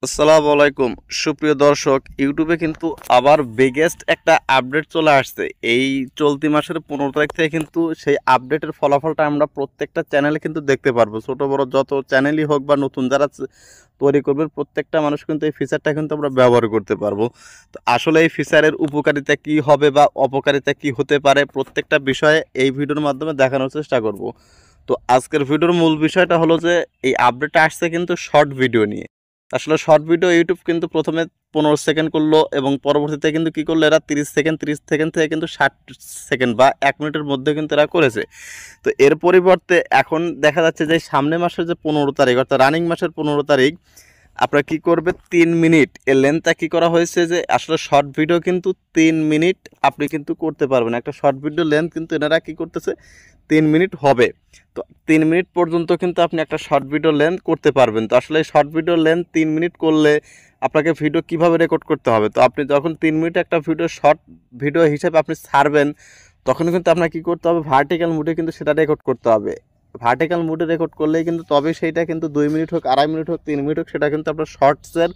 আসসালামু আলাইকুম সুপ্রিয় দর্শক, ইউটিউবে কিন্তু আবার বিগেস্ট একটা আপডেট চলে আসছে। এই চলতি মাসের 15 তারিখ থেকে কিন্তু সেই আপডেটের ফলাফলটা আমরা প্রত্যেকটা চ্যানেলে কিন্তু দেখতে পারবো। ছোট বড় যত চ্যানেলই হোক বা নতুন যারা তৈরি করবেন, প্রত্যেকটা মানুষ কিন্তু এই ফিচারটা কিন্তু আমরা ব্যবহার করতে পারবো। তো আসলে এই ফিচারের উপকারিতা কি হবে বা অপকারিতা কি হতে পারে, প্রত্যেকটা বিষয়ে এই ভিডিওর মাধ্যমে দেখানোর চেষ্টা করব। তো আজকের ভিডিওর মূল বিষয়টা হলো যে এই আপডেটটা আসছে কিন্তু শর্ট ভিডিও নিয়ে। আসলে শর্ট ভিডিও ইউটিউব কিন্তু প্রথমে 15 সেকেন্ড করলো এবং পরবর্তীতে কিন্তু কি করলো, এরা 30 সেকেন্ড থেকে কিন্তু 60 সেকেন্ড বা 1 মিনিটের মধ্যে কিন্তু এরা করেছে। তো এর পরিবর্তে এখন দেখা যাচ্ছে যে সামনে মাসের যে 15 তারিখ, অর্থাৎ রানিং মাসের 15 তারিখ, আপনারা কি করবে 3 মিনিট এর লেন্থটা কি করা হয়েছে যে আসলে শর্ট ভিডিও কিন্তু 3 মিনিট আপনি কিন্তু করতে পারবেন। একটা শর্ট ভিডিও লেন্থ কিন্তু এনারা কি করতেছে 3 মিনিট হবে। তো 3 মিনিট পর্যন্ত কিন্তু আপনি একটা শর্ট ভিডিও লেন্থ করতে পারবেন। তো আসলে শর্ট ভিডিও লেন্থ 3 মিনিট করলে আপনাকে ভিডিও কিভাবে রেকর্ড করতে হবে, তো আপনি যখন 3 মিনিট একটা ভিডিও শর্ট ভিডিও হিসেবে আপনি ছাড়বেন, তখন কিন্তু আপনার কি করতে হবে, ভার্টিক্যাল মুডে কিন্তু সেটা রেকর্ড করতে হবে। ভার্টিক্যাল মুডে রেকর্ড করলেই কিন্তু তবে সেইটা কিন্তু 2 মিনিট হোক, 2.5 মিনিট হোক, 3 মিনিট হোক, সেটা কিন্তু আপনার শর্টসের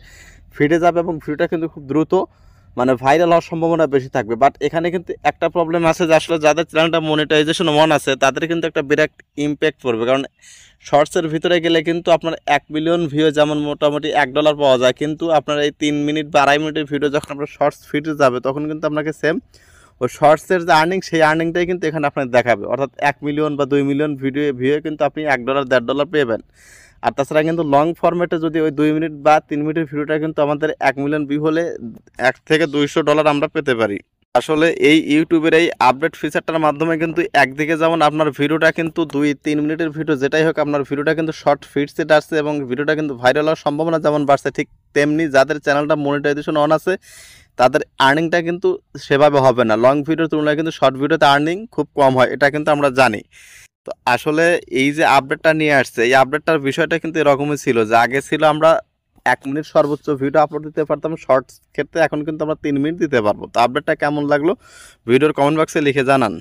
ফিডে যাবে এবং ভিডিওটা কিন্তু খুব দ্রুত মানে ভাইরাল হওয়ার সম্ভাবনা বেশি থাকবে। বাট এখানে কিন্তু একটা প্রবলেম আছে যে আসলে যাদের চ্যানেলটা মনিটাইজেশন অন আছে তাদের কিন্তু একটা বিরাট ইম্প্যাক্ট পড়বে। কারণ শর্টসের ভিতরে গেলে কিন্তু আপনার 1 মিলিয়ন ভিউ যেমন মোটামুটি $1 পাওয়া যায়, কিন্তু আপনার এই 3 মিনিট বা 2.5 মিনিটের ভিডিও যখন আপনার শর্টস ফিডে যাবে তখন কিন্তু আপনাকে সেম ওই শর্টসের যে আর্নিং, সেই আর্নিংটাই কিন্তু এখানে আপনার দেখাবে। অর্থাৎ 1 মিলিয়ন বা 2 মিলিয়ন ভিউ কিন্তু আপনি $1 $1.5 পেবেন। আর তাছাড়া কিন্তু লং ফরম্যাটে যদি ওই 2 মিনিট বা 3 মিনিটের ভিডিওটা কিন্তু আমাদের 1 মিলিয়ন ভিউ হলে $1 থেকে $200 আমরা পেতে পারি। আসলে এই ইউটিউবের এই আপডেট ফিচারটার মাধ্যমে কিন্তু একদিকে যেমন আপনার ভিডিওটা কিন্তু 2-3 মিনিটের ভিডিও যেটাই হোক, আপনার ভিডিওটা কিন্তু শর্ট ফিডসে আসছে এবং ভিডিওটা কিন্তু ভাইরাল হওয়ার সম্ভাবনা যেমন বাড়ছে, ঠিক তেমনি যাদের চ্যানেলটা মনিটাইজেশন অন আছে তাদের আর্নিংটা কিন্তু সেভাবে হবে না। লং ভিডিওর তুলনায় কিন্তু শর্ট ভিডিওতে আর্নিং খুব কম হয়, এটা কিন্তু আমরা জানি। তো আসলে এই যে আপডেটটা নিয়ে আসছে, এই আপডেটটার বিষয়টা কিন্তু এরকমই ছিল যে আগে ছিল আমরা 1 মিনিট সর্বোচ্চ ভিডিও আপলোড দিতে পারতাম শর্টস ক্ষেত্রে, এখন কিন্তু আমরা 3 মিনিট দিতে পারবো। তো আপডেটটা কেমন লাগলো ভিডিওর কমেন্ট বক্সে লিখে জানান।